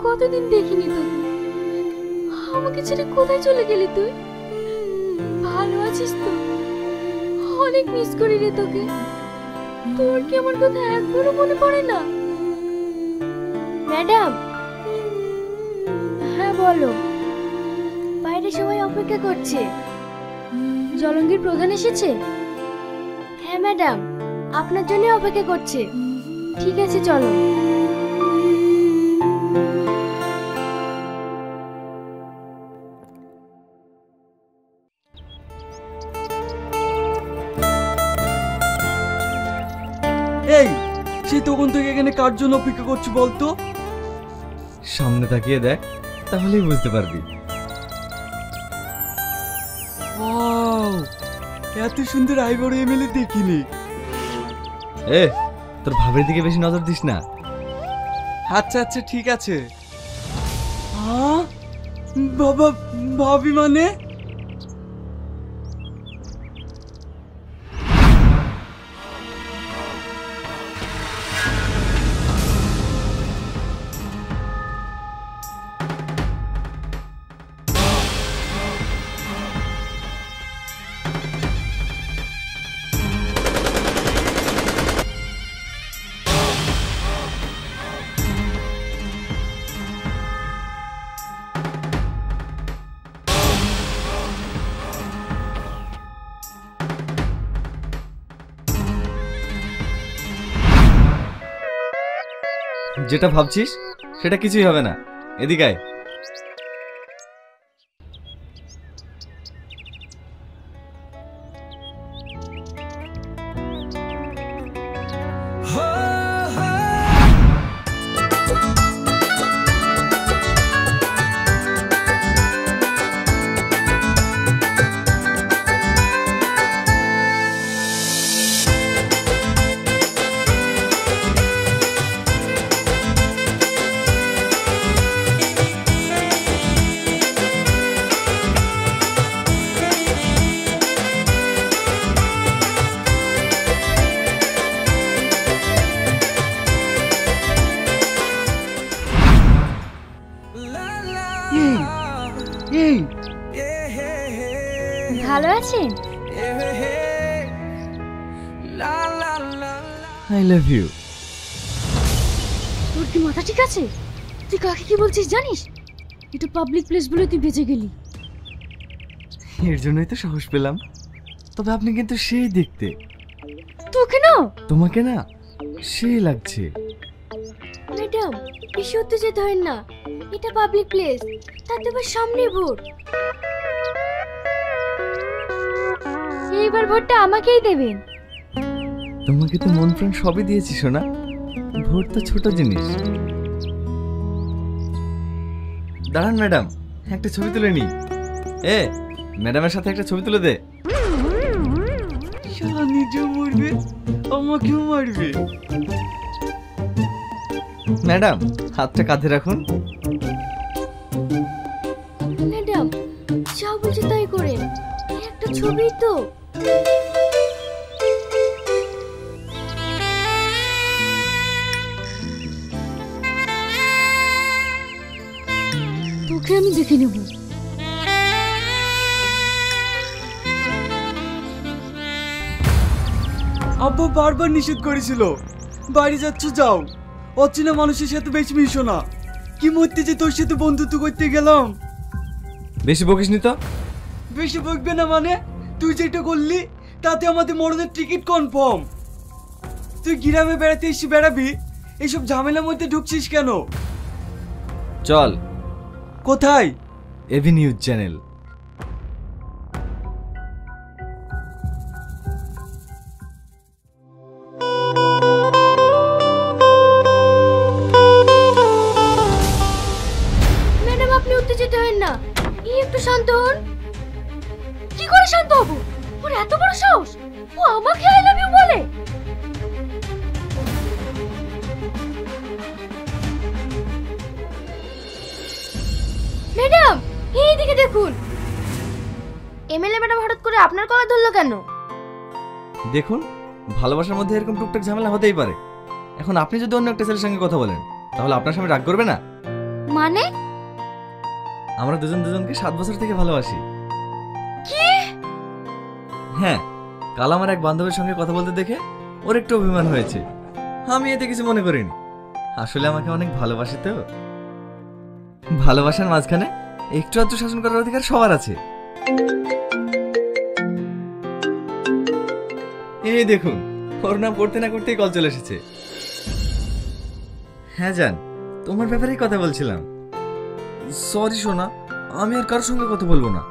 কতদিন দেখিনি তোকে। আমাকে ছেড়ে কোথায় চলে গেলি তুই? ভালো আছিস তো? অনেক মিস করি রে তোকে। তোর কি আমার কথা একবারও মনে পড়ে না? ম্যাডাম। হ্যাঁ বলো। বাইরে সবাই অপেক্ষা করছে। জলঙ্গির প্রধান এসেছে? হ্যাঁ ম্যাডাম, আপনার জন্য অপেক্ষা করছে। ঠিক আছে চলো। এই সে তখন থেকে এখানে কার জন্য অপেক্ষা করছি বলতো? সামনে তাকিয়ে দেখ, তাহলেই বুঝতে পারবি। ওয়াও, এত সুন্দর আইবড় এমএলএ দেখিনি। এ তোর ভাবের দিকে বেশি নজর দিস না। আচ্ছা আচ্ছা ঠিক আছে। হ্যাঁ বাবা, ভাবি মানে? যেটা ভাবছিস সেটা কিছুই হবে না। এদিকে আয়। ভালো আছেন? I love you. তোর কি মাথা ঠিক আছে? তুই কাকে কি বলছিস জানিস? এটা পাবলিক প্লেস বলে তুই বেঁচে গেলি। এর জন্যই তো সাহস পেলাম। তবে আপনি কিন্তু সেই দেখতে। তোকে না? তোমাকে না সেই লাগছে। ম্যাডাম, বেশি উত্তেজিত হন না। এটা পাবলিক প্লেস, তাতে আবার সামনে ভোট। এইবার ভোটটা আমাকেই দেবেন। তোমাকে তো মন প্রাণ সবই দিয়েছি সোনা। ভোট তো ছোট জিনিস। দাঁড়ান ম্যাডাম, একটা ছবি তুলে নি। ম্যাডামের সাথে একটা ছবি তুলে দে। শালা নিজেও মরবে, আমাকেও মারবে। ম্যাডাম হাতটা কাঁধে রাখুন। ম্যাডাম যা বলছে তাই করেন। একটা ছবি তো। তোকে আমি দেখে নেব। আব্বা বারবার নিষেধ করেছিল, বাড়ি যাচ্ছ যাও, অচেনা মানুষের সাথে বেশি মিশো না। কি মরতে যে তোর সাথে বন্ধুত্ব করতে গেলাম। বেশি বকিস নি তো। বেশি বকবে না মানে? তুই যেটা করলি তাতে আমাদের মরণের টিকিট কনফার্ম। তুই গ্রামে বেড়াতে এসে বেড়াবি, এইসব ঝামেলার মধ্যে ঢুকছিস কেন? চল। কোথায়? AV news channel. ম্যাডাম আপনি উত্তেজিত হন না, একটু শান্ত হন। কি করে শান্ত হব? ওর এত বড় সাহস, ও আমাকে আই লাভ ইউ বলে। ম্যাডাম এইদিকে দেখুন। এমএলএ ম্যাডাম হঠাৎ করে আপনার গলা ধরলো কেন? দেখুন, ভালোবাসার মধ্যে এরকম টুকটাক ঝামেলা হতেই পারে। এখন আপনি যদি অন্য একটা ছেলের সঙ্গে কথা বলেন, তাহলে আপনার সামনে রাগ করবে না? মানে? আমরা দুজন দুজনকে 7 বছর থেকে ভালোবাসি। কি? হ্যাঁ, কাল আমার এক বান্ধবীর সঙ্গে কথা বলতে দেখে ওর একটু অভিমান হয়েছে। আমি এতে কিছু মনে করিনি। আসলে আমাকে অনেক ভালোবাসে তো। ভালোবাসার মাঝখানে একটু আধটু শাসন করার অধিকার সবার আছে। এই দেখুন, ওর নাম করতে না করতেই কল চলে এসেছে। হ্যাঁ জান, তোমার ব্যাপারেই কথা বলছিলাম। সরি সোনা, আমি আর কারোর সঙ্গে কথা বলবো না।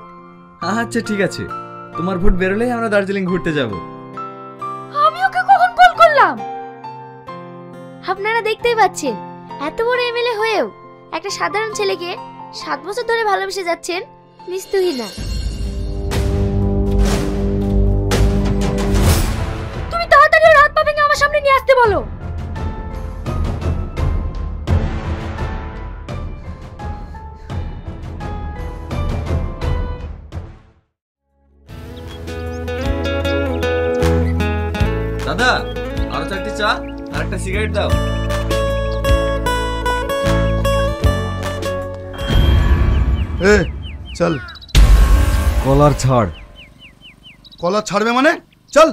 আচ্ছা ঠিক আছে, তোমার ভোট বেরোলেই আমরা দার্জিলিং ঘুরতে যাব। আমি ওকে কখন কল করলাম? আপনারা দেখতেই পাচ্ছেন, এত বড় এমএলএ হয়েও একটা সাধারণ ছেলেকে 7 বছর ধরে ভালোবেসে যাচ্ছেন নিস্তুহীনা। তুমি তাড়াতাড়ি ওর হাত পা ভেঙে আমার সামনে নিয়ে আসতে বলো। দাদা, আরো 4টি চা আর একটা সিগারেট দাও। এ চল। কলার ছাড়। কলার ছাড়বে মানে? চল।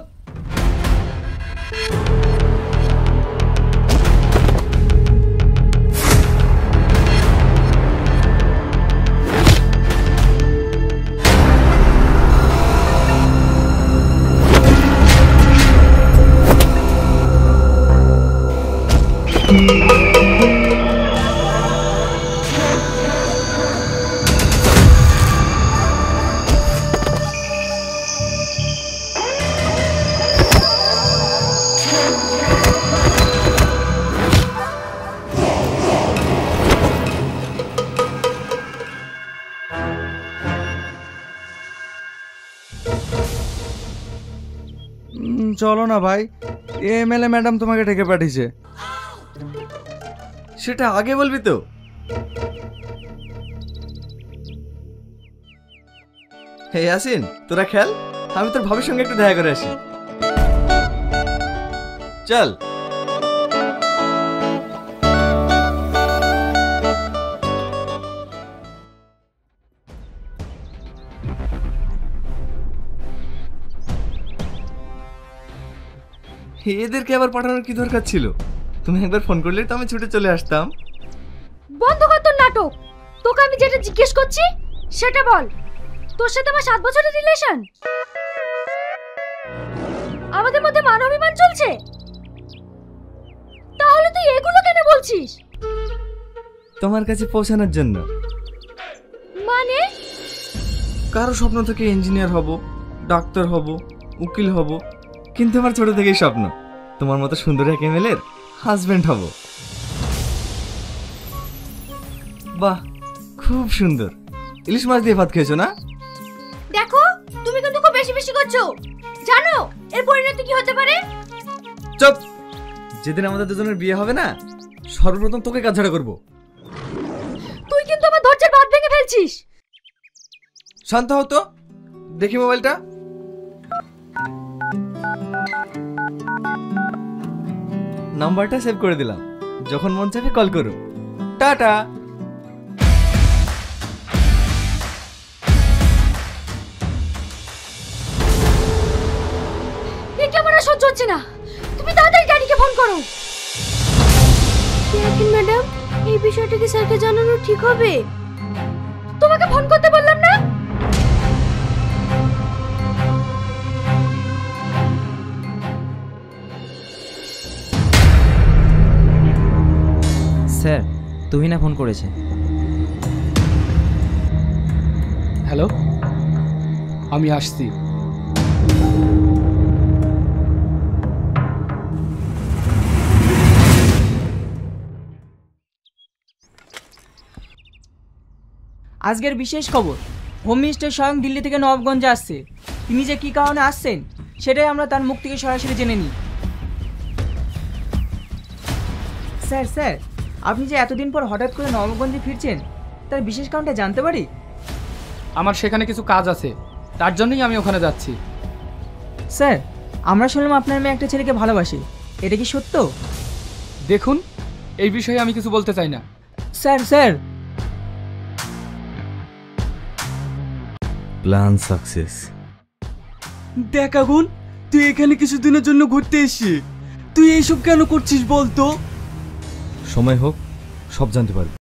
চলো না ভাই, এমএলএ ম্যাডাম তোমাকে ডেকে পাঠিয়েছে। সেটা আগে বলবি তো। হে ইয়াসিন, তোরা খেল, আমি তোর ভাবির সঙ্গে একটু দেখা করে আসি। চল। এদেরকে আবার পাঠানোর কি দরকার ছিল? তুমি একবার ফোন করলে তো আমি ছুটে চলে আসতাম। বন্ধ কর তোর নাটক। তোকে আমি যেটা জিজ্ঞেস করছি সেটা বল। তোর সাথে আমার 7 বছরের রিলেশন, আমাদের মধ্যে মান অভিমান চলছে, তাহলে তুই এগুলো কেন বলছিস? তোমার কাছে পৌঁছানোর জন্য। মানে? কারো স্বপ্ন থেকে ইঞ্জিনিয়ার হব, ডাক্তার হব, উকিল হব, কিন্তু আমার ছোট থেকেই স্বপ্ন তোমার মতো সুন্দর এক এমএলএর হাজবেন্ড হব। বাহ, খুব সুন্দর। ইলিশ মাছ দিয়ে ভাত খেয়েছো না? দেখো, তুমি কিন্তু খুব বেশি বেশি করছো। জানো এর পরিণতি কি হতে পারে? চুপ। যেদিন আমাদের দুজনের বিয়ে হবে না, সর্বপ্রথম তোকে কাজছাড়া করব। তুই কিন্তু আমার ধৈর্যের বাঁধ ভেঙে ফেলছিস। শান্ত হও তো, দেখি মোবাইলটা। নাম্বারটা সেভ করে দিলাম, যখন মন চাইবে কল করো। টাটা। একে আমার আর সহ্য হচ্ছে না। তুমি তাড়াতাড়ি ড্যাডিকে ফোন করো। দেখেন ম্যাডাম, এই বিষয়টা কি স্যারকে জানানো ঠিক হবে? তোমাকে ফোন করতে বললাম না? স্যার, তুহিনা ফোন করেছে। হ্যালো, আমি আসছি। আজকের বিশেষ খবর, হোম মিনিস্টার স্বয়ং দিল্লি থেকে নবাবগঞ্জে আসছে। তিনি যে কী কারণে আসছেন সেটাই আমরা তার মুখ থেকে সরাসরি জেনে নিই। স্যার স্যার, আপনি যে এতদিন পর হঠাৎ করে নবাবগঞ্জে ফিরছেন, তার বিশেষ কারণটা জানতে পারি? আমার সেখানে কিছু কাজ আছে, তার জন্যই আমি ওখানে যাচ্ছি। স্যার, আমরা শুনলাম আপনার মেয়ে একটা ছেলেকে ভালোবাসে, এটা কি সত্য? দেখুন, এই বিষয়ে আমি কিছু বলতে চাই না। Sir sir, plan success. দেখ আগুন, তুই এখানে কিছুদিনের জন্য ঘুরতে এসছি, তুই এইসব কেন করছিস বলতো? সময় হোক, সব জানতে পারবি।